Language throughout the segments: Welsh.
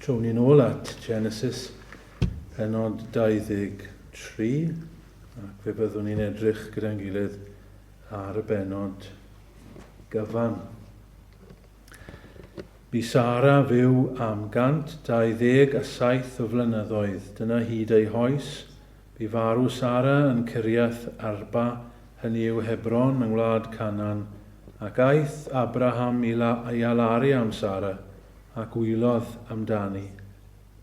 Trown ni nôl at Genesis penod 23 ac fe byddwn ni'n edrych gyda'n gilydd ar y benod gyfan. Bu Sara fyw am 127 o flynyddoedd, dyna hyd ei hoes. Bu farw Sara yn Ciriath Arba, hynny yw Hebron yng Ngwlad Canan, ac aeth Abraham i alaru am Sara, ac wylodd amdani.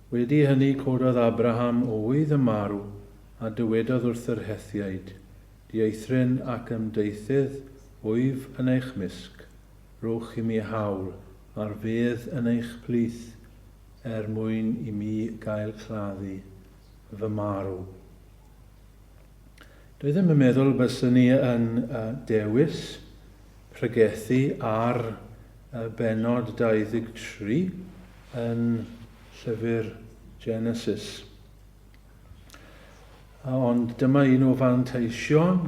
Wedi hynny cododd Abraham o wydd y marw, a dywedodd wrth yr hethiaid, dieithryn ac ymdeithydd, wyf yn eich misg, rwch i mi hawl, a'r fedd yn eich plith, mwyn i mi gael claddu fy marw. Dwi ddim yn meddwl byswn ni yn dewis pregethu ar benod 23 yn llyfr Genesis. Ond dyma un o fanteision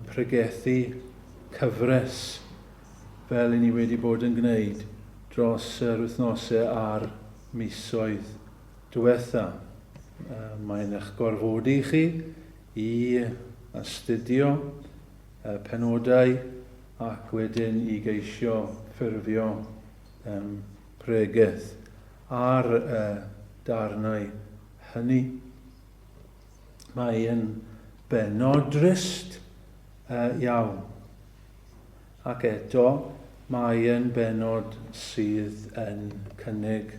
pregethu cyfres fel i ni wedi bod yn gwneud dros yr wythnosau a'r misoedd diwetha. Mae'n eich gorfodi chi i astudio penodau ac wedyn i geisio ffurfio pregeth ar darnau hynny. Mae'n benodryst iawn. Ac eto, mae'n benod sydd yn cynnig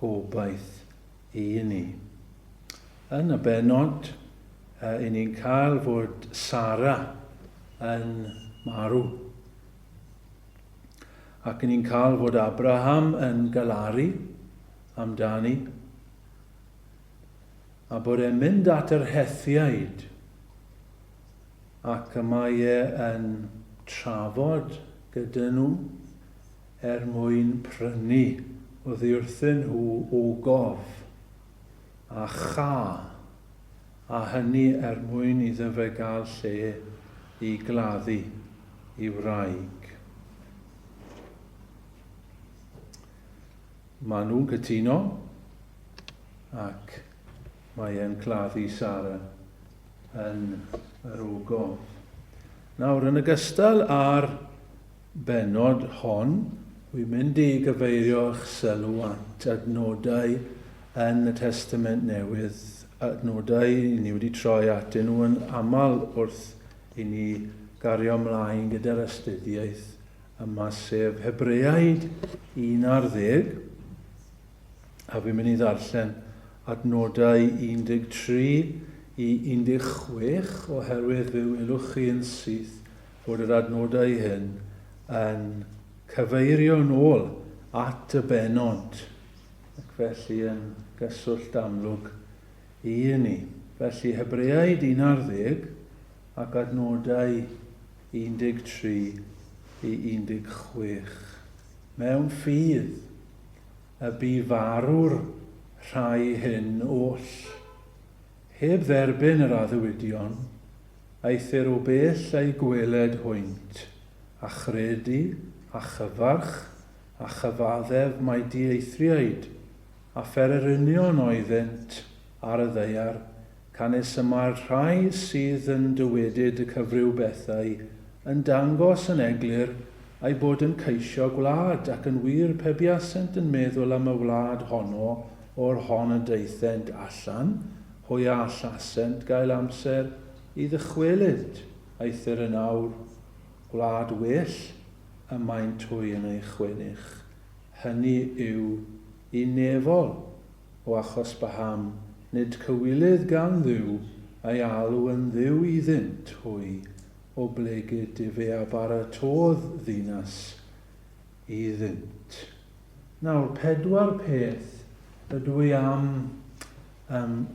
gobaith i ni. Yn y benod, i ni'n cael fod Sara yn marw. Ac ni'n cael fod Abraham yn galaru amdani. A bod e'n mynd at yr hethiaid. Ac mae e'n trafod gyda nhw mwyn prynu oddi wrthyn nhw ogof a cha, a hynny mwyn iddo fe gael lle i gladdu i wraig. Maen nhw'n cytuno ac mae'n claddu Sara yn yr ogof. Nawr, yn ogystal â'r benod hon, wy'n mynd i gyfeirio eich sylw at adnodau yn y Testament Newydd, adnodau ni wedi troi atyn nhw yn aml wrth i ni gario ymlaen gyda'r astudiaeth yma, sef Hebreaid 11, a fi'n mynd i ddarllen adnodau 13 i 16, oherwydd fe welwch chi yn syth fod yr adnodau hyn yn cyfeirio nôl at y benod, ac felly yn gyswllt amlwg i ni. Felly Hebreaid 11 ac adnodau 13 i 16. Mewn ffydd y bu farw'r rhai hyn oll. Heb dderbyn yr addewidion, aethyr o bell ei gweled hwynt, a chredu, a chyfarch, a chyfaddef mae dieithriaid, a pherynion oeddynt ar y ddeiar, canis y mae'r rhai sydd yn dywedyd y cyfryw bethau yn dangos yn eglur ei bod yn ceisio gwlad ac yn wir pe buasent yn meddwl am y wlad honno o'r hon y deithent allan, hwy a llasent gael amser i ddychwelyd aethyr yn awr, gwlad well y mae'n twy yn ei chwennych. Hynny yw i nefol o achos baham, nid cywilydd gan ddiw ei alw yn ddiw iddynt hwy o blegyd i fe a baratodd ddinas iddynt. Nawr, 4 peth ydw i am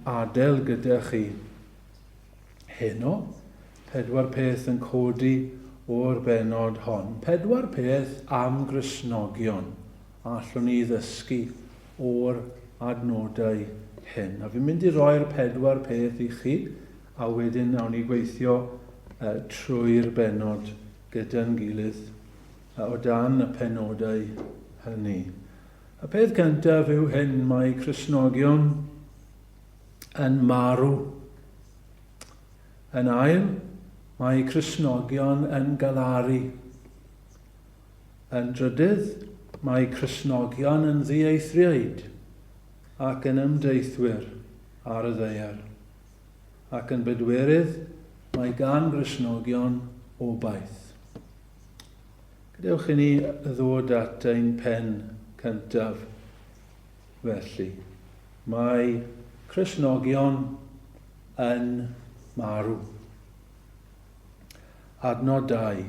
adel gyda chi heno. 4 peth yn codi o'r benod hon. 4 peth am Gristnogion allwn ni ddysgu o'r adnodau hyn. A fi'n mynd i roi'r 4 peth i chi, a wedyn nawn ni gweithio trwy'r benod gyda'n gilydd o dan y penodau hynny. Y peth cyntaf yw hyn, mae Cristnogion yn marw. Yn ail, mae Cristnogion yn galaru. Yn drydydd, mae Cristnogion yn ddieithriaid ac yn ymdeithwyr ar y ddaear. Ac yn bedwerydd, mae gan Cristnogion obaith. Gadewch i ni ddod at ein pen cyntaf felly. Mae Cristnogion yn marw. Adnod 2.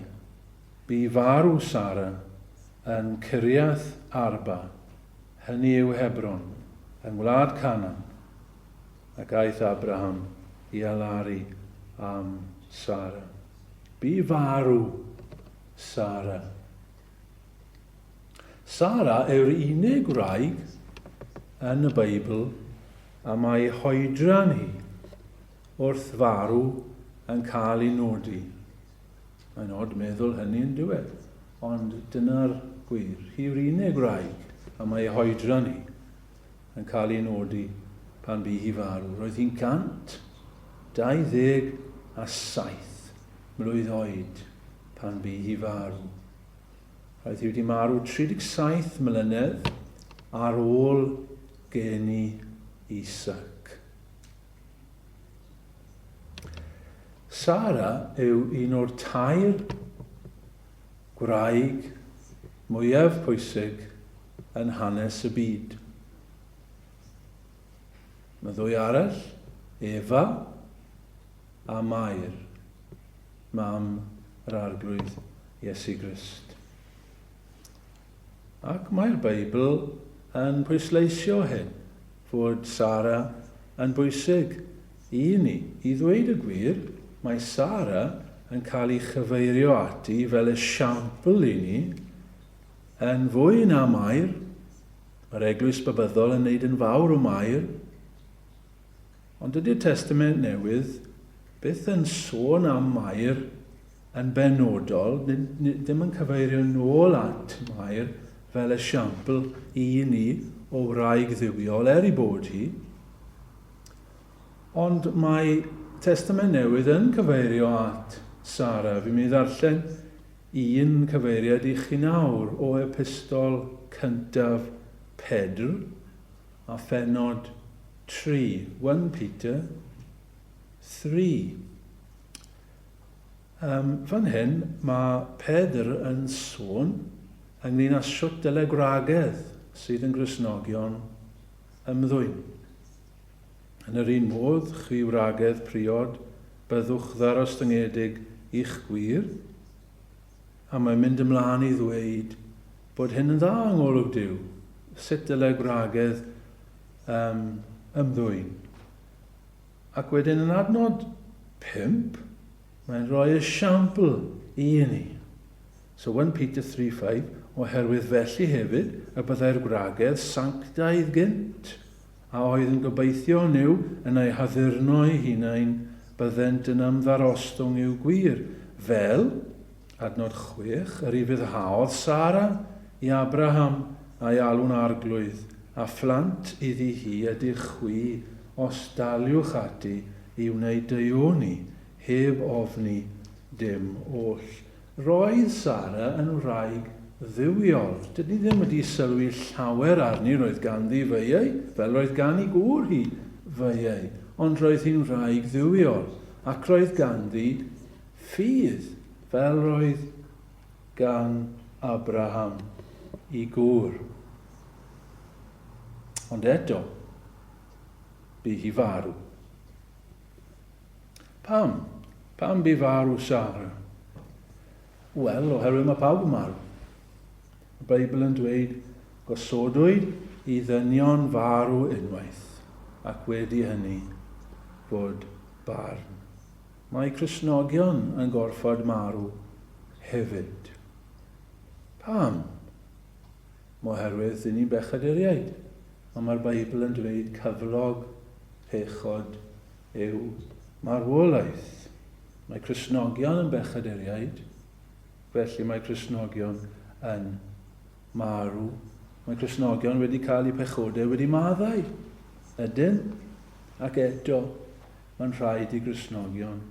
Bu farw Sara yn Ciriath Arba, hynny yw Hebron, yng Ngwlad Canan, ac aeth Abraham i alaru am Sara. Bu farw Sara. Sara yw'r unig wraig yn y Beibl a mae hoedran hi wrth farw yn cael ei nodi. Mae'n od meddwl hynny yn diwedd, ond dyna'r gwir. Hi yw'r unig wraig a mae hoedran hi yn cael ei nodi pan bu hi farw. Roedd hi'n 127 mlwydd oed pan bu hi farw. Roedd hi wedi marw 37 mlynedd ar ôl geni Isaac. Sara yw un o'r 3 gwraig mwyaf pwysig yn hanes y byd. Mae 2 arall, Efa a Mair, mam yr arglwydd Iesu Grist. Ac mae'r Beibl yn pwysleisio hyn, fod Sara yn bwysig i ni. I ddweud y gwir, mae Sara yn cael ei chyfeirio ati fel esiampl i ni yn fwy na Mair. Mae'r Eglwys Babyddol yn neud yn fawr o Mair. Ond ydy'r Testament Newydd byth yn sôn am Mair yn benodol, ddim yn cyfeirio nôl at Mair fel esiampl i ni o wraig dduwiol i bod hi. Ond mae Testament Newydd yn cyfeirio at Sara. Fi'n mynd i ddarllen un cyfeiriad i chi nawr o epistol cyntaf Pedr a phenod 3. 1 Peter 3. Fan hyn mae Pedr yn sôn ynglyn â siwt dyle gwragedd sydd yn Gristnogion ymddwyn. Yn yr un modd, chi wragedd priod, byddwch ddarostyngiedig i'ch gwir, a mae'n mynd ymlaen i ddweud bod hyn yn dda yng ngolwg Duw, sut dyle gwragedd ymddwyn. Ac wedyn yn adnod 5, mae'n rhoi esiampl i ni. So 1 Peter 3:5, oherwydd felly hefyd y byddai'r gwragedd sanctaidd gynt, a oedd yn gobeithio nhw yn ei haddurno eu hunain byddent yn ymddarostwng i'w gwir, fel, adnod 6, yr i fyddhaodd Sara i Abraham a'i alw'n arglwydd, a phlant iddi hi ydy'r chwi os daliwch ati i wneud deuoni, heb ofni dim oll. Roedd Sara yn wraig dduwiol. Dydyn ni ddim wedi sylwi llawer arni roedd ganddi feiau, fel roedd gan ei gŵr hi feiau, ond roedd hi'n wraig dduwiol, ac roedd ganddi ffydd, fel roedd gan Abraham i gŵr. Ond eto, bu hi farw. Pam? Pam bu farw Sara? Wel, oherwydd mae pawb yn marw. Y Beibl yn dweud, gosodwyd i ddynion farw unwaith, ac wedi hynny bod barn. Mae Cristnogion yn gorfod marw hefyd. Pam? Oherwydd i ni bechaduriaid. Ond mae'r Beibl yn dweud cyflog pechod yw marwolaeth. Mae Cristnogion yn bechaduriaid, felly mae Cristnogion yn marw Mae Cristnogion wedi cael eu pechodau wedi maddau. Ydyn, ac eto, mae'n rhaid i Gristnogion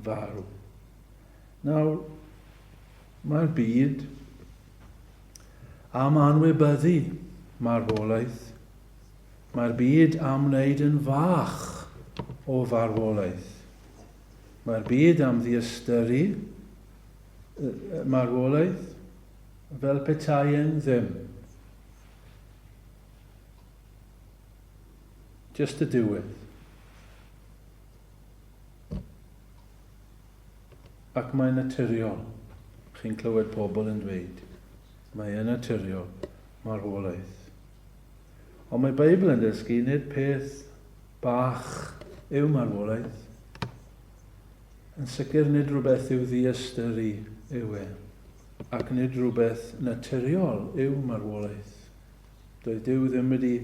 farw. Nawr, mae'r byd am anwybyddu marwolaeth. Mae'r byd am wneud yn fach o farwolaeth. Mae'r byd am ddiystyru marwolaeth fel petai yn ddim. Just y diwedd. Ac mae'n naturiol. Chi'n clywed pobl yn dweud, mae'n naturiol marwolaeth. Ond mae Beibl yn dysgu nid peth bach yw marwolaeth. Yn sicr nid rhywbeth yw ddiystyru yw e. Ac nid rhywbeth naturiol yw marwolaeth. Doedd Duw ddim wedi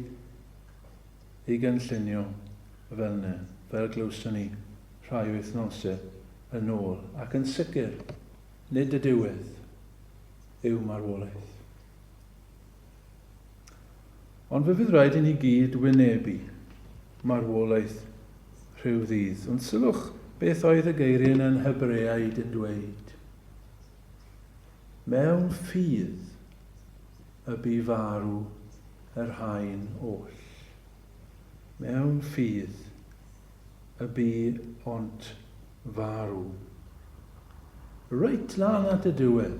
ei gynllunio fel yna, fel glwson ni rhai wythnosau yn ôl. Ac yn sicr, nid y diwedd yw marwolaeth. Ond fe fydd rhaid i ni gyd wynebu marwolaeth rhyw ddydd. Ond sylwch beth oedd y geiryn yn Hebreaid yn dweud. Mewn ffydd y bu farw yr haen oll. Mewn ffydd y bu ont farw. Reit lan at y diwedd,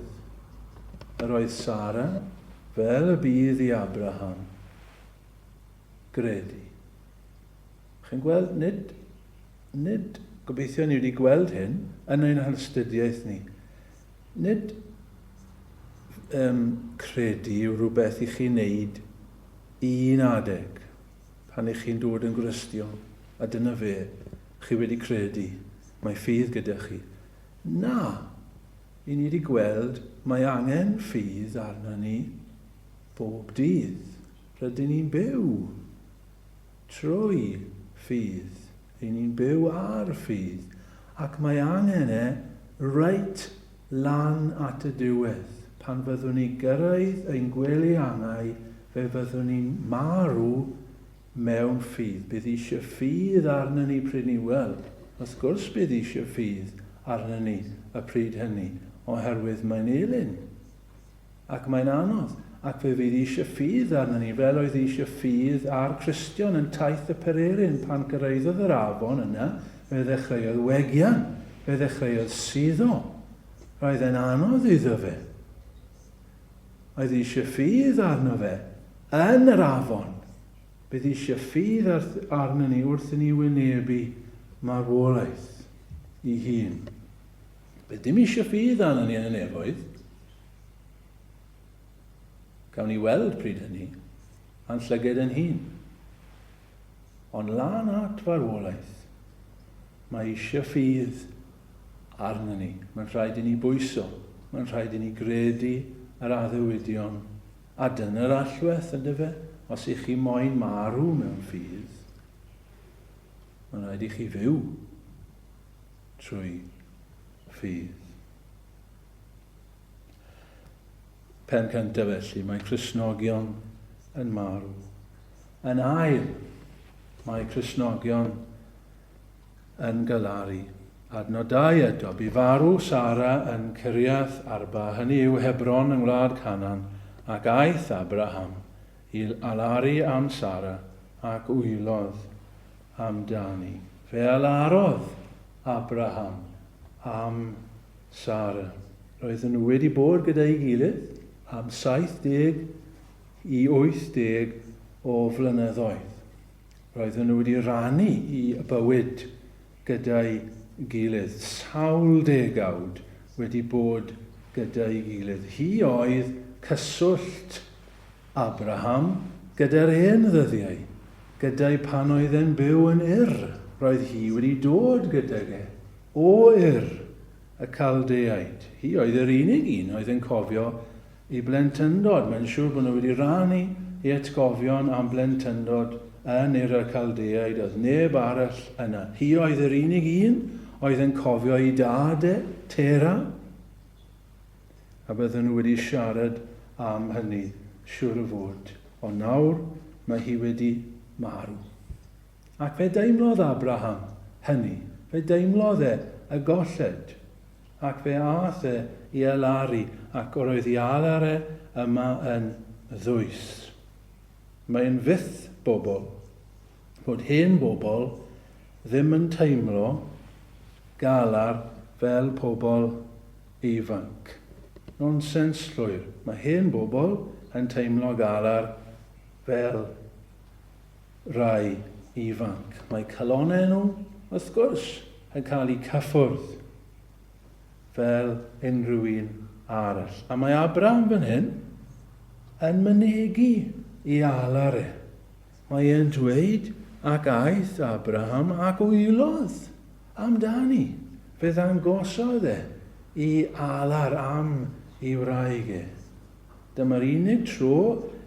yr oedd Sara fel y bydd i Abraham gredu. Chi'n gweld, nid gobeithio ni wedi gweld hyn yn ein halstudiaeth ni. Nid credu yw rhywbeth i chi wneud un adeg pan eich chi'n dod yn Gristion, a dyna fe, chi wedi credu, mae ffydd gyda chi. Na, i ni wedi gweld mae angen ffydd arna ni bob dydd. Rydyn ni'n byw trwy ffydd. Rydyn ni'n byw ar ffydd. Ac mae angen reit lan at y diwedd. Pan fyddwn ni gyrraedd ein gweliangau, fe fyddwn ni'n marw mewn ffydd. Bydd eisiau ffydd arna ni pryd ni weld. Wrth gwrs bydd eisiau ffydd arna ni y pryd hynny, oherwydd mae'n elyn. Ac mae'n anodd. Ac fe fydd eisiau ffydd arna ni, fel oedd eisiau ffydd ar Cristion yn taith y Pererin pan gyrraeddodd yr afon yna, fe ddechreuodd wegian, fe ddechreuodd suddo. Roedd e'n anodd iddo fe. Oedd eisiau ffydd arno fe yn yr afon. Bydd eisiau ffydd arno ni wrth i ni wynebu marwolaeth i hun. Bydd dim eisiau ffydd arno ni yn y nefoedd. Gawn ni weld pryd hynny, a'n llyged yn hun. Ond lan at farwolaeth, mae eisiau ffydd arno ni. Mae'n rhaid i ni bwyso, mae'n rhaid i ni gredu yr addewidion. A dyna'r allwedd, ynddo fe, os ych chi moyn marw mewn ffydd, mae'n rhaid i chi fyw trwy ffydd. Pen cyntaf felly, mae Cristnogion yn marw. Yn ail, mae Cristnogion yn galaru. Adnod 2 eto, bu farw Sara yn Ciriath Arba, hynny yw Hebron yng Ngwlad Canan, ac aeth Abraham i alaru am Sara ac wylodd amdani. Fe alarodd Abraham am Sara. Roedden nhw wedi bod gyda'i gilydd am 70 i 80 o flynyddoedd. Roedden nhw wedi rannu i bywyd gyda'i gilydd. Sawl degawd wedi bod gyda'i gilydd. Hi oedd cyswllt Abraham gyda'r hen ddyddiau, gyda'i pan oedd e'n byw yn Ur. Roedd hi wedi dod gyda'i o Ur, y Caldeaid. Hi oedd yr unig un oedd yn cofio i blentyndod. Mae'n siŵr bod nhw wedi rannu i atgofion am blentyndod yn Ur y Caldeaid. Oedd neb arall yna. Hi oedd yr unig un oedd yn cofio i dad Tera. A bydden nhw wedi siarad am hynny siwr o fod. Ond nawr mae hi wedi marw. Ac fe deimlodd Abraham hynny. Fe deimlodd y golled. Ac fe ath i alaru ac oedd i alar yma yn ddwys. Mae'n fyth bobl bod hen bobl ddim yn teimlo galar fel pobl ifanc. Nonsens llwyr. Mae hen bobl yn teimlo galar fel rai ifanc. Mae calonau nhw, wrth gwrs, yn cael eu cyffwrdd fel unrhyw un arall. A mae Abraham fan hyn yn mynegu i alar Mae e'n dweud ac aeth Abraham ac wylodd amdani. Fe ddangosodd i alar am i wraig Dyma'r unig tro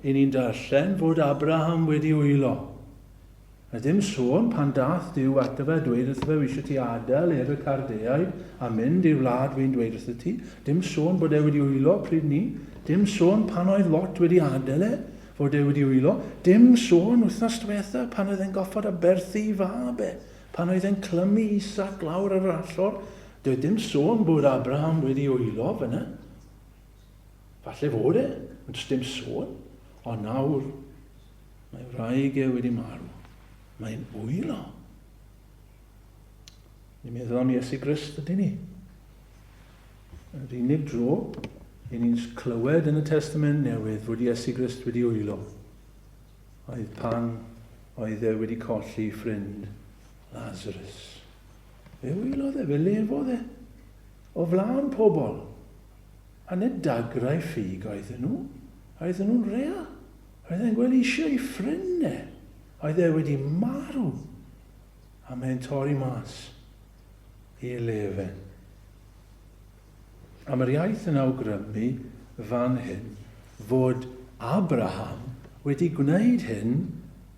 i ni'n darllen fod Abraham wedi wylo. A dim sôn pan dath Duw ato fe dweud wrtho fe, eisiau ti adael i'r Cardeaid a mynd i'r wlad fi'n dweud wrtho ti. Dim sôn bod e wedi wylo pryd ni. Dim sôn pan oedd Lot wedi adael fod e wedi wylo. Dim sôn wythnos diwetha pan oedd e'n goffod a berthu i fab pan oedd e'n clymu Isaac lawr yr allor. Doedd dim sôn bod Abraham wedi wylo fyna. Falle fod ond dim sôn. Ond nawr, mae wraig wedi marw. Mae'n wylo. Ni'n meddwl am Iesu Grist ydyn ni. Yr unig dro i ni'n clywed yn y Testament Newydd fod Iesu Grist wedi wylo. Oedd pan oedd wedi colli ffrind Lazarus. Fe wylodd fe lefodd o flaen pobl. A nid dagrau ffug oedden nhw. Oedden nhw'n real. Oedden gweld eisiau ei ffrind Oedd wedi marw. A mae'n torri mas i'r lefen. A mae'r iaith yn awgrymu fan hyn fod Abraham wedi gwneud hyn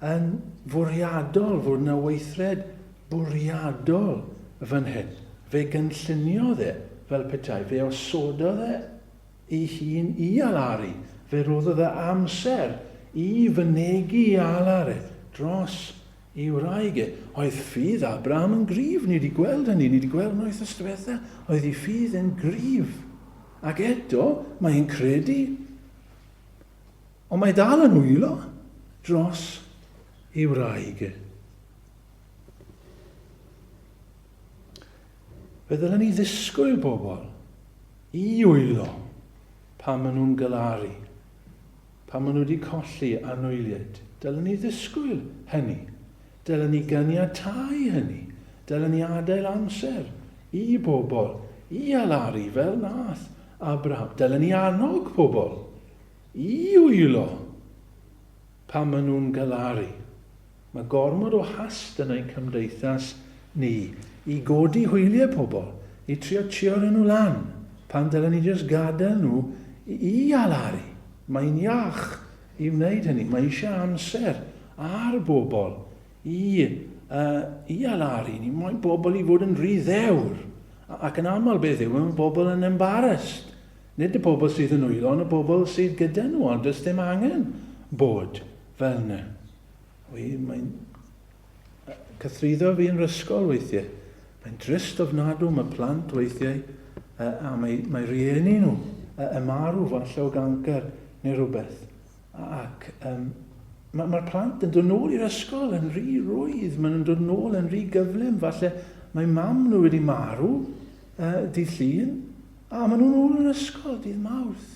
yn fwriadol, fod yna weithred bwriadol fan hyn. Fe gynlluniodd fel petai, fe osododd ei hun i alaru. Fe roddodd amser i fynegu i alar dros i wraig Oedd ffydd Abraham yn gryf. Ni wedi gweld hynny, ni wedi gweld yn wythnos diwetha. Oedd ei ffydd yn gryf. Ac eto, mae'n credu. Ond mae dal yn wylo dros i wraig Fe ddylen ni ddisgwyl bobl i wylo pan maen nhw'n galaru, pan maen nhw wedi colli anwyliad. Dylen ni ddisgwyl hynny. Dylen ni ganiatáu hynny. Dylen ni adael amser i bobl i alaru fel nath Abraham. Dylen ni annog bobl i wylo pan maen nhw'n galaru. Mae gormod o hast yn ein cymdeithas ni i godi hwyliau pobl, i trio nhw lan, pan dylen ni jyst gadael nhw i alaru. Mae'n iach i wneud hynny. Mae eisiau amser ar bobl i alaru. Mae bobl i fod yn rhy ddewr. Ac yn aml beth yw, mae bobl yn embarrassed. Nid y bobl sydd yn wylo, ond y bobl sydd gyda nhw, ond does dim angen bod fel yna. Cythryddo fi yn rysgol weithiau. Mae'n drist ofnadw, mae plant weithiau, a mae rieni nhw y marw falle o gancer neu rhywbeth. Ac mae'r plant yn dod nôl i'r ysgol yn rhy rwydd, maen dod nôl yn rhy gyflym. Falle mae mam nhw wedi marw dydd Llun, a maen nhw'n nôl yn ysgol dydd Mawrth.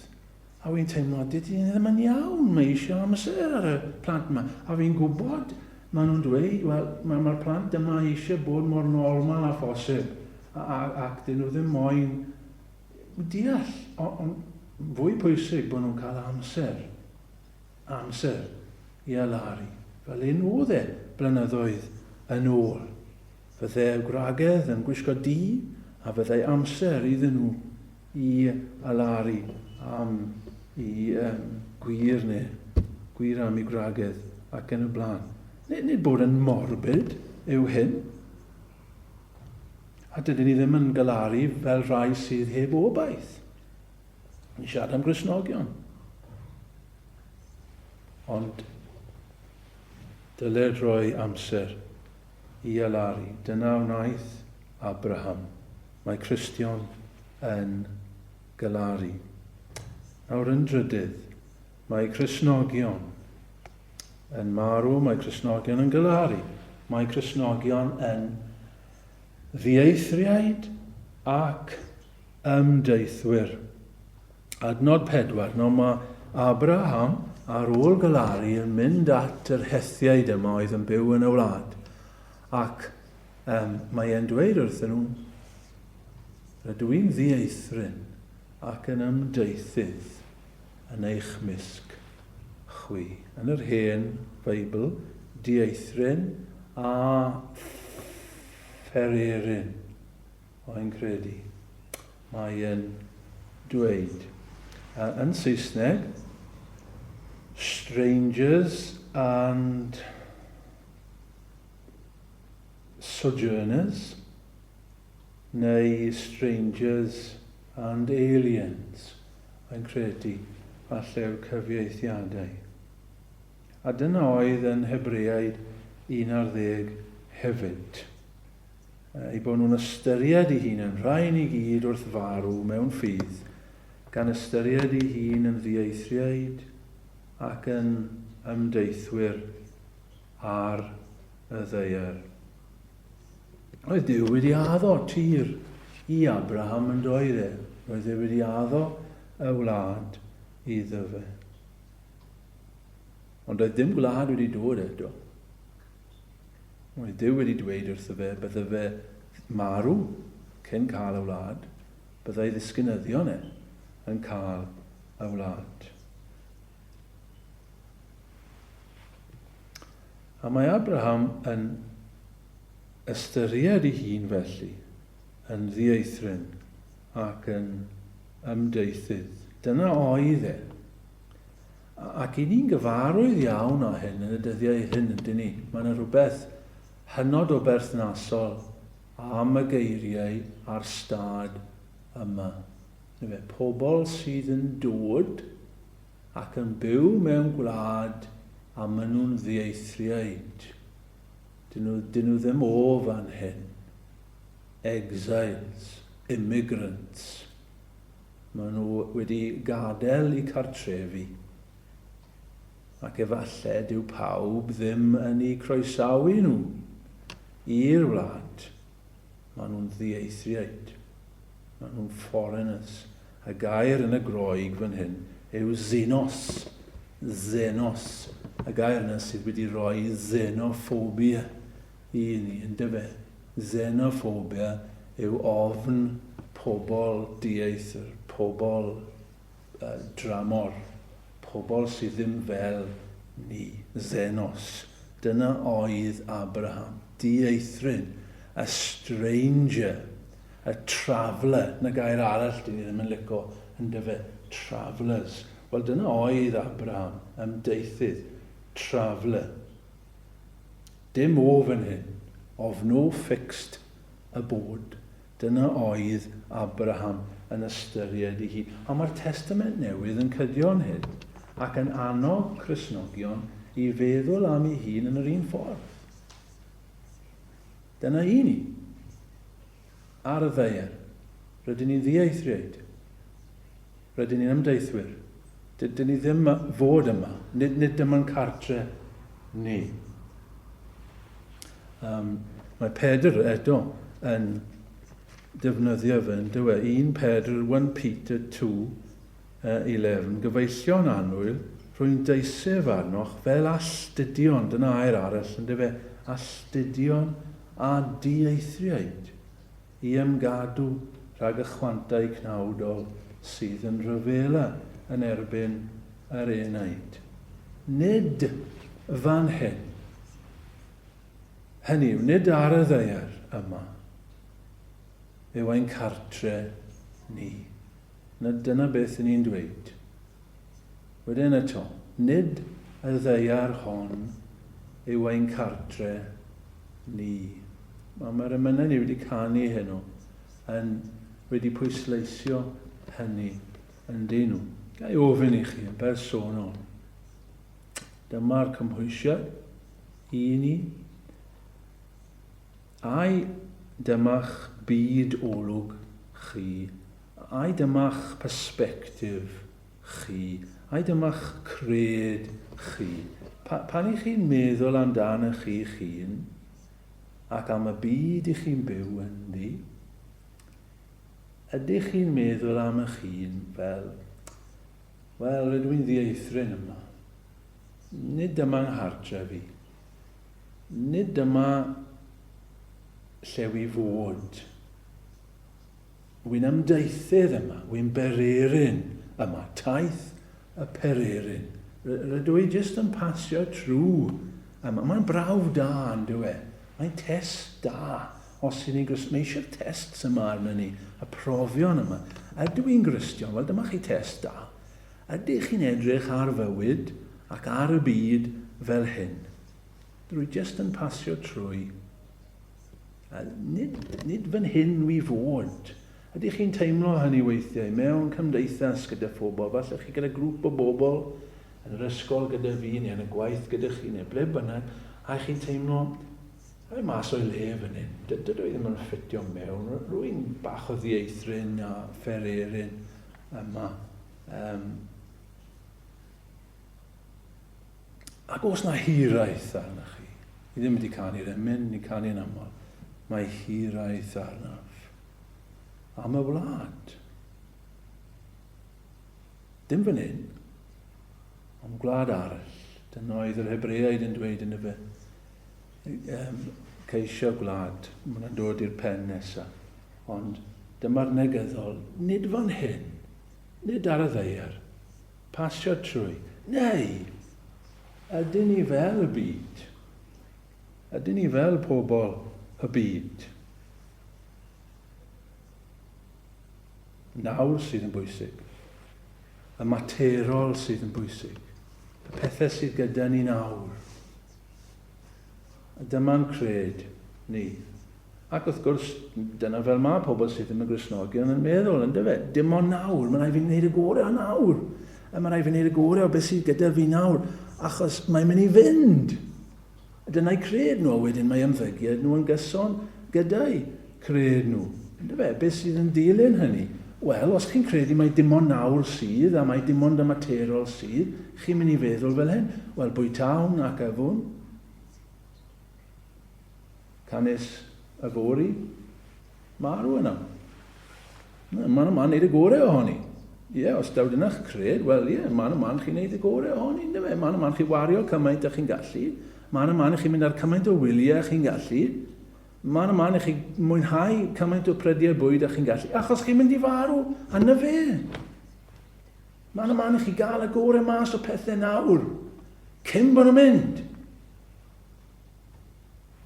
A wy'n teimlo, dydy ddim yn iawn, mae eisiau amser ar y plant yma. A fi'n gwybod, maen nhw'n dweud, wel, mae'r plant yma eisiau bod mor normal a phosib. Ac dyn nhw ddim moyn deall. Ond fwy pwysig bod nhw'n cael amser i alaru. Fel un oedd blynyddoedd yn ôl. Fyddai gwragedd yn gwisgo di, a fyddai amser iddyn nhw i alaru am i gwir am i gwragedd ac yn y blaen. Nid bod yn morbid yw hyn. A dydyn ni ddim yn galaru fel rhai sydd heb obaith. Ni siarad am Gristnogion. Ond dyled roi amser i alaru. Dyna wnaeth Abraham. Mae Cristion yn galaru. Nawr yn drydydd, mae Cristnogion yn marw, mae Cristnogion yn galaru. Mae Cristnogion yn ddieithriaid ac ymdeithwyr. Adnod 4, no mae Abraham ar ôl galaru yn mynd at yr hethiaid yma oedd yn byw yn y wlad. Ac mae e'n dweud wrthyn nhw, rydw i'n ddieithryn ac yn ymdeithydd yn eich misg chwi. Yn yr hen Beibl, dieithryn a phereryn, mae'n credu. Mae'n dweud. Yn Saesneg, strangers and sojourners, neu strangers and aliens, mae'n credu, falle yw cyfieithiadau. A dyna oedd yn Hebreaid 11 hefyd. I bod nhw'n ystyried ei hun yn rhain i gyd wrth farw mewn ffydd, gan ystyried ei hun yn ddieithriaid ac yn ymdeithwyr ar y ddaear. Oedd Duw wedi addo tir i Abraham yn doedd e. Oedd e wedi addo y wlad iddo fe. Ond oedd dim gwlad wedi dod eto. Oedd Duw wedi dweud wrtho fe, bydde fe marw cyn cael y wlad, byddai ddisgynyddion e yn cael y wlad. A mae Abraham yn ystyried ei hun felly, yn ddieithryn ac yn ymdeithydd. Dyna oedd e. Ac i ni'n gyfarwydd iawn o hyn yn y dyddiau hyn, ydyn ni. Mae yna rhywbeth hynod o berthnasol am y geiriau a'r stad yma. Pobl sydd yn dod ac yn byw mewn gwlad a maen nhw'n ddieithriaid. Dyn nhw ddim o fan hyn. Exiles, immigrants. Maen nhw wedi gadael eu cartrefi. Ac efallai dyw pawb ddim yn eu croesawu nhw i'r wlad. Maen nhw'n ddieithriaid. Maen nhw'n foreigners. Y gair yn y Groeg fan hyn yw xenos. Xenos. Y gair yna sydd wedi rhoi xenophobia i ni, yn dyfe. Xenophobia yw ofn pobl dieithr, pobl dramor, pobl sydd ddim fel ni. Xenos. Dyna oedd Abraham. Dieithryn. A stranger. A traveller. Na gair arall dyn ni ddim yn licio yn dyfe. Travellers. Wel, dyna oedd Abraham. Ymdeithydd. Traveller. Dim o fan hyn. Of no fixed abode. Dyna oedd Abraham yn ystyried ei hun. A mae'r Testament Newydd yn cydio'n hyn ac yn annog Cristnogion i feddwl am ei hun yn yr un ffordd. Dyna i ni. Ar y ddaear. Rydyn ni'n ddieithriaid. Rydyn ni'n ymdeithwyr. Dydyn ni ddim fod yma. Nid dyma'n cartre ni. Mae Pedr eto yn defnyddio fe yn dywe. 1 Peter 2:11. Gyfeillio'n annwyl rwy'n deisef arnoch fel astudion. Dyna air arall yn dywe. Astudion a dieithriaid i ymgadw rhag y chwantau cnawdol sydd yn rhyfela yn erbyn yr enaid. Nid fan hyn. Hynny yw, nid ar y ddaear yma yw ein cartre ni. Dyna beth ni'n dweud. Wedyn eto, nid y ddaear hon yw ein cartre ni. Mae'r emynau ni wedi canu heno yn wedi pwysleisio hynny yn dyn nhw. Gai ofyn i chi yn bersonol. Dyma'r cymhwysiad I ni. Ai dyma'ch byd olwg chi. Ai dyma'ch perspektif chi. Ai dyma'ch cred chi. Pan I chi'n meddwl amdano chi'n hun, ac am y byd I chi'n byw ynddi, ydych chi'n meddwl am eich hun fel, wel, rydw i'n ddieithryn yma. Nid dyma nghartre fi. Nid dyma lle wi fod. Wy'n ymdeithydd yma, wy'n bereryn yma, taith y pereryn. Rydw I jyst yn pasio trwy yma. Mae'n brawf da, yndw e. Mae'n test da. Os ydyn ni'n Mae eisiau'r tests yma arno ni, y profion yma. Ydw i'n Gristion? Wel, dyma chi test da. Ydych chi'n edrych ar fywyd ac ar y byd fel hyn? Rwy jyst yn pasio trwy. Nid fan hyn wi fod. Ydych chi'n teimlo hynny weithiau mewn cymdeithas gyda phobl? Falle chi gyda grŵp o bobl yn yr ysgol gyda fi neu yn y gwaith gyda chi neu ble bynnag, a chi'n teimlo, rhaid mas o'i le fan hyn. Dydw I ddim yn ffitio mewn. Rwy'n bach o ddieithryn a phereryn yma. Ac os na hiraeth arna chi, I ddim wedi canu'r emyn, ni canu'n aml, mae hiraeth arnaf. Am y wlad. Dim fan hyn, ond gwlad arall. Dyna oedd yr Hebreaid yn dweud yn y fe. Ceisio gwlad, mae'n dod i'r pen nesaf. Ond dyma'r negyddol, nid fan hyn, nid ar y ddaear, pasio trwy. Neu, ydyn ni fel y byd? Ydyn ni fel pobl y byd? Nawr sydd yn bwysig. Y materol sydd yn bwysig. Y pethau sydd gyda ni nawr. Dyma'n cred ni. Ac wrth gwrs, dyna fel mae pobl sydd yn y Gristnogion yn meddwl, yn dyfe? Dim ond nawr, mae'n rhaid fi wneud y gorau o nawr. Mae'n rhaid fi wneud y gorau o beth sydd gyda fi nawr, achos mae'n mynd I fynd. Dyna'i cred nhw, wedyn mae ymddygiad nhw yn gyson gyda'i cred nhw. Yn dyfe? Beth sydd yn dilyn hynny? Wel, os chi'n credu mae dim ond nawr sydd, a mae dim ond y materol sydd, chi'n mynd I feddwl fel hyn. Wel, bwytawn ac yfwn, canis y fori, marw yna. Ma'n yma'n neud y gorau ohoni. Ie, os dawd yna'ch cred, wel ie, ma'n yma'n chi'n neud y gorau ohoni. Ma'n yma'n chi wario cymaint â chi'n gallu. Ma'n yma'n chi'n mynd ar cymaint o wyliau chi'n gallu. Ma'n yma'n chi mwynhau cymaint o prydiau bwyd â chi'n gallu. Achos chi'n mynd I farw, yna fe. Ma'n yma'n chi gael y gorau mas o pethau nawr. Cyn bod nhw'n mynd.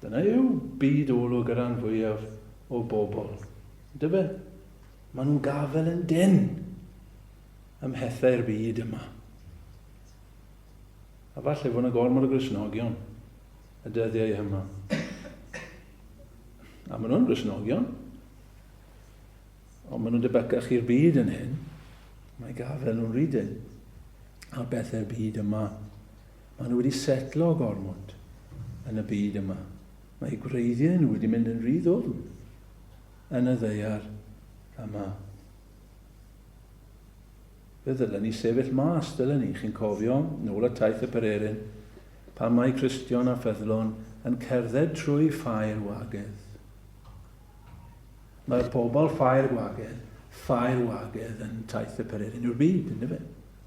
Dyna yw byd olwg yr rhan fwyaf o bobl. Dyfe? Maen nhw'n gafel yn dyn ymhethau'r byd yma. A falle fod yna gormod o Gristnogion y dyddiau yma. A maen nhw'n Gristnogion, ond maen nhw'n debycach i'r byd yn hyn. Mae gafel nhw'n rydyn a bethau'r byd yma. Maen nhw wedi setlo gormod yn y byd yma. Mae gwreiddiau nhw wedi mynd yn rhy ddwfn yn y ddeiar yma. Fe ddylen ni sefyll mas, dylen ni. Chi'n cofio, nôl y taith y pereryn, pan mae Cristion a ffyddlon yn cerdded trwy ffair wagedd. Mae'r pobl ffair wagedd yn taith y pereryn yw'r byd, ynddo fe?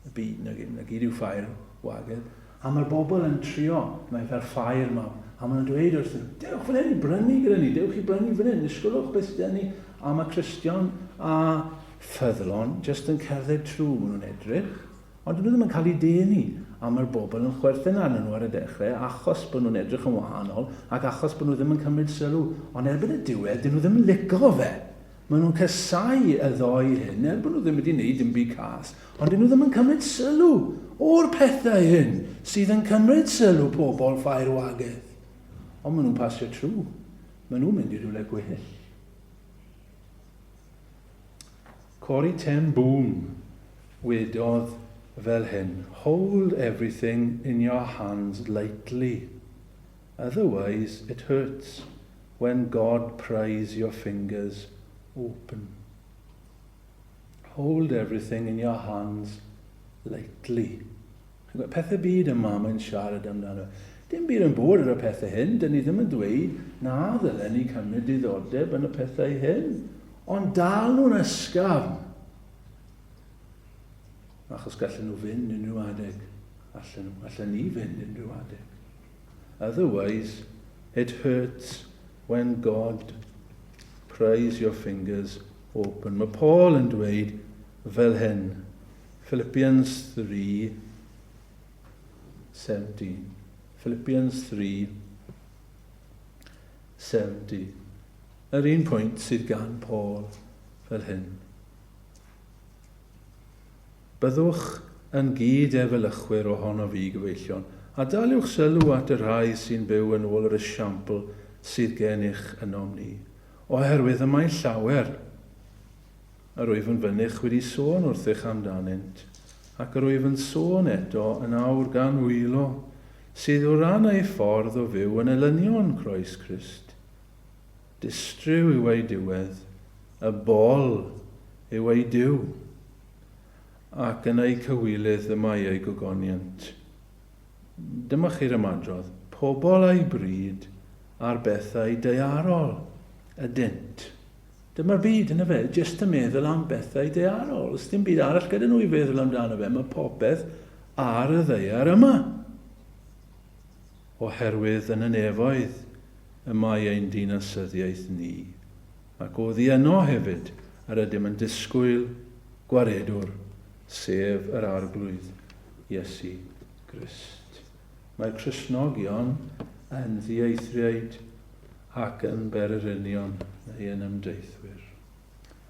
Y byd, na gyd yw ffair wagedd. A mae'r bobl yn trio, mae fe'r ffair yma. A maen nhw'n dweud wrth nhw, dewch fan hyn I brynu gyda ni, dewch I brynu fan hyn, ysgolwch beth gyda ni. A mae Cristion a ffyddlon jyst yn cerdded trwy, maen nhw'n edrych, ond dyn nhw ddim yn cael I denu am yr bobl yn chwerthin arnyn nhw ar y dechrau, achos bod nhw'n edrych yn wahanol, ac achos bod nhw ddim yn cymryd sylw. Ond erbyn y diwedd, dyn nhw ddim yn licio fe. Maen nhw'n casau y ddoi hyn, erbyn nhw ddim wedi gwneud dim byd cas, ond dyn nhw ddim yn cymryd sylw o'r pethau hyn sydd yn cymryd sylw pobl ffair wagedd. Ond maen nhw'n pasio trwy. Maen nhw'n mynd I rhywle gwell. Cori ten Boom wedodd fel hyn. Hold everything in your hands lightly. Otherwise, it hurts when God pries your fingers open. Hold everything in your hands lightly. Pethau byd yma mae'n siarad amdano. Dim byd yn bod ar y pethau hyn, dyn ni ddim yn dweud, na ddylen ni cymryd diddordeb yn y pethau hyn. Ond dal nhw'n ysgafn. Achos gallen nhw fynd unrhyw adeg. Allen ni fynd unrhyw adeg. Otherwise, it hurts when God pries your fingers open. Mae Paul yn dweud fel hyn. Philippians 3:17. Philippians 3:70. Yr un pwynt sydd gan Paul fel hyn. Byddwch yn gyd efelychwyr ohono fi gyfeillion, a daliwch sylw at y rhai sy'n byw yn ôl yr esiampl sydd gennych ynom ni, oherwydd y mae llawer. Yr wyf yn fynych wedi sôn wrthych amdanynt, ac yr wyf yn sôn eto yn awr gan wylo, sydd o ran ei ffordd o fyw yn elynion croes Crist. Distriw yw ei diwedd, y bol yw ei diw, ac yn ei cywilydd y mae ei gogoniant. Dyma chi'r ymadrodd, pobl ei bryd a'r bethau daearol ydynt. Dyma'r byd yn y fe, jyst yn meddwl am bethau daearol. Os dim byd arall gyda nhw i feddwl amdano fe, mae popeth ar y ddaear yma. Oherwydd yn y nefoedd y mae ein dinasyddiaeth ni. Ac oddi yno hefyd yr ydym yn disgwyl gwaredwr, sef yr arglwydd Iesu Grist. Mae'r Cristnogion yn ddieithriaid ac yn berynion neu yn ymdeithwyr.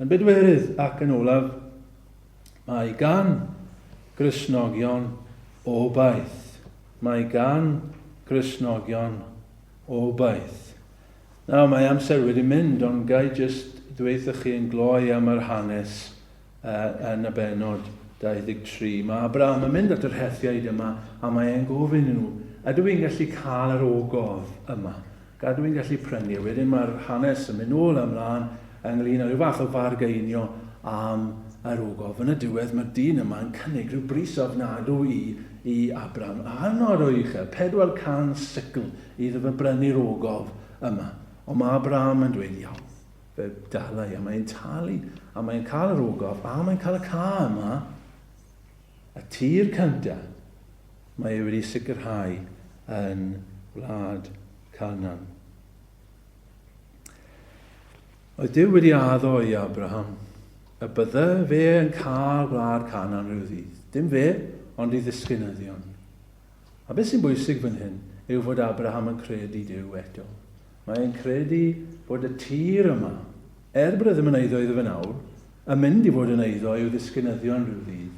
Yn bedwerydd ac yn olaf, mae gan Gristnogion obaith. Mae gan Gristnogion obaith. Nawr, mae amser wedi mynd, ond gai jyst dweithio chi yn gloi am yr hanes yn y benod 23. Mae Abraham yn mynd at yr hethiaid yma, a mae e'n gofyn nhw, ydw i'n gallu cael yr ogof yma? Ydw i'n gallu prynu? Wedyn mae'r hanes yn mynd nôl ymlaen ynglyn â rhyw fath o fargeinio am yr ogof. Yn y diwedd, mae'r dyn yma yn cynnig rhyw bris ofnadw i Abraham. Anod o uchel, 400 sicl iddo fe brynu'r ogof yma. Ond mae Abraham yn dweud, iawn, fe dalai, a mae'n talu, a mae'n cael yr ogof, a mae'n cael y ca yma, y tir cyntaf, mae ei wedi sicrhau yn wlad Canaan. Oedd Duw wedi addo i Abraham y bydde fe yn cael wlad Canaan rhyw ddydd. Dim fe, ond i ddisgynyddion. A beth sy'n bwysig fan hyn yw fod Abraham yn credu Duw eto. Mae'n credu bod y tir yma, bod ddim yn eiddo iddo fe nawr, yn mynd i fod yn eiddo i'w ddisgynyddion rhyw ddydd.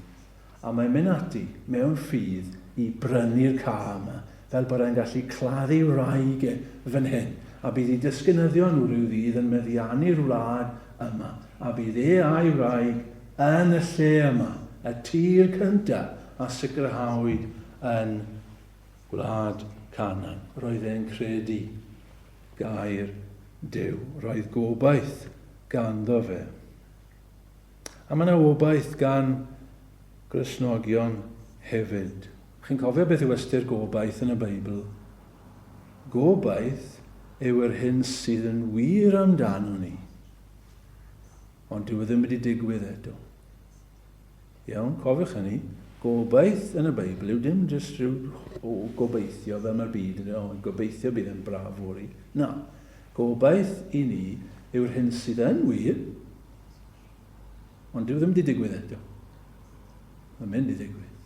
A mae'n mynd ati mewn ffydd i brynu'r ca yma, fel bod e'n gallu claddu wraig fan hyn. A bydd ei disgynyddion nhw rhyw ddydd yn meddiannu'r wlad yma. A bydd a'i wraig yn y lle yma, y tir cyntaf, a sicrhawyd yn wlad Canaan. Roedd e'n credu gair Duw. Roedd gobaith ganddo fe. A mae yna obaith gan Gristnogion hefyd. Chi'n cofio beth yw ystyr gobaith yn y Beibl? Gobaith yw yr hyn sydd yn wir amdano ni. Ond dyw e ddim wedi digwydd eto. Iawn, cofiwch hynny. Gobaith yn y Beibl yw dim jyst rhyw gobeithio fel mae'r byd yn gobeithio bydd yn braf fori. Na, gobaith i ni yw'r hyn sydd yn wir, ond dyw ddim wedi digwydd eto. Mae'n mynd i ddigwydd.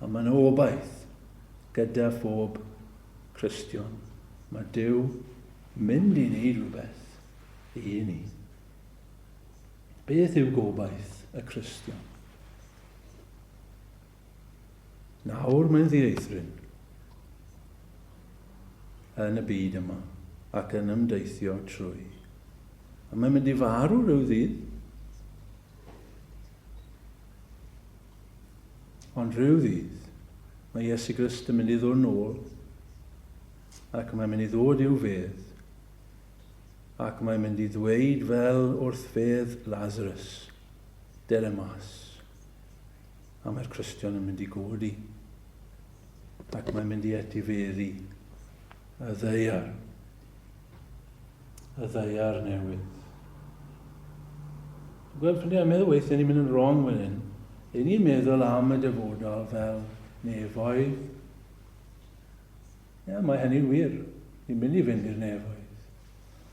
A mae'n obaith gyda phob Cristion. Mae Duw mynd i wneud rhywbeth i ni. Beth yw gobaith y Cristion? Nawr mae'n ddieithryn yn y byd yma ac yn ymdeithio trwy. A mae'n mynd i farw rhyw ddydd. Ond rhyw ddydd, mae Iesu Grist yn mynd i ddod nôl, ac mae'n mynd i ddod i'w fedd, ac mae'n mynd i ddweud fel wrth fedd Lazarus, dere mas. A mae'r Cristion yn mynd i godi, ac mae'n mynd i etifeddu y ddeiar newydd. Gweld ffrindiau, meddwl weithio ni'n mynd yn wrong fan hyn. Ni'n meddwl am y dyfodol fel nefoedd. Mae hynny'n wir. Ni'n mynd i fynd i'r nefoedd.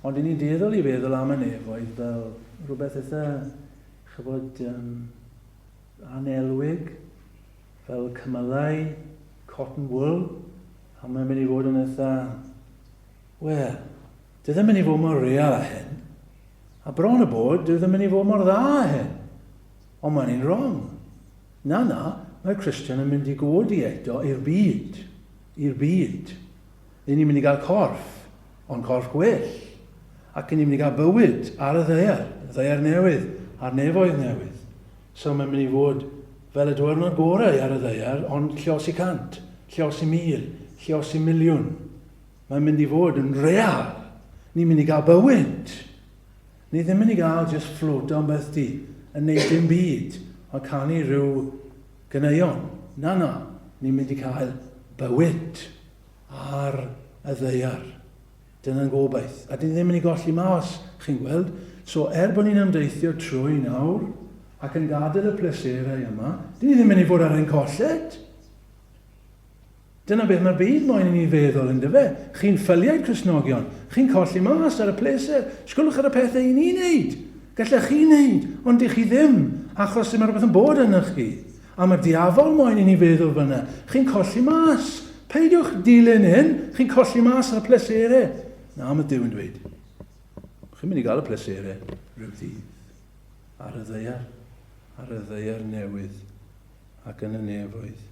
Ond ni'n dueddol i feddwl am y nefoedd fel rhywbeth eitha, chybod, anelwig, fel cymylau, cotton wool, a mae'n mynd i fod yn eitha, wel, dy ddim mynd i fod mor real a hyn. A bron y bod, dy ddim mynd i fod mor dda a hyn. Ond mae'n un wrong. Na, mae'r Cristion yn mynd i godi eto i'r byd. I'r byd. Ni'n mynd i gael corff, ond corff gwell. Ac ni'n mynd i gael bywyd ar y ddeiar newydd, a'r nefoedd newydd. So mae'n mynd i fod fel y diwrnod gorau ar y ddeiar, ond llios i 100, llios i 1000, llios i 1,000,000. Mae'n mynd i fod yn real. Ni'n mynd i gael bywyd. Ni ddim yn mynd i gael just fflwt o'n beth di, yn neud dim byd, a canu rhyw gyneuon. Na, ni'n mynd i cael bywyd ar y ddeiar. Dyna'n gobaith. A dyn ddim yn mynd i golli mas, chi'n gweld. So, bod ni'n ymdeithio trwy nawr, ac yn gadael y pleserau yma, dyn ni ddim yn mynd i fod ar ein colled. Dyna beth mae'r byd moyn i ni feddwl yn dyfe. Chi'n ffyliau Cristnogion. Chi'n colli mas ar y pleser. Sgwlwch ar y pethau i ni'n neud. Gallech chi neud, ond di chi ddim. Achos ddim ar rhywbeth yn bod yna chi. A mae'r diafol moyn i ni feddwl fyna. Chi'n colli mas. Peidiwch dilyn hyn. Chi'n colli mas ar y pleserau. Na, mae Duw yn dweud. Chi'n mynd i gael y pleserau rhyw ddydd. Ar y ddeiar. Ar y ddeiar newydd. Ac yn y nefoedd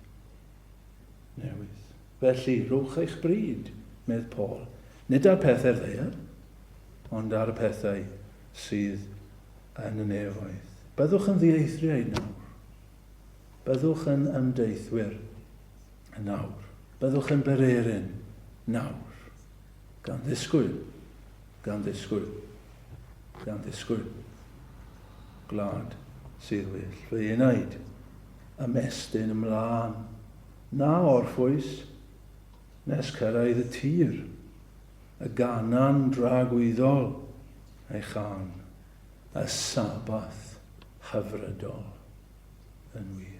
newydd. Felly, rwch eich bryd, medd Paul. Nid ar pethau'r ddeiar, ond ar y pethau sydd yn y nefoedd. Byddwch yn ddieithriaid nawr. Byddwch yn ymdeithwyr nawr. Byddwch yn bereryn nawr. Gan ddisgwyl. Glad sydd well. Fe unaid ymestyn ymlaen. Na orffwys, nes cyrraedd y tir, y ganan dragwyddol ei chan, y sabath hyfrydol yn wir.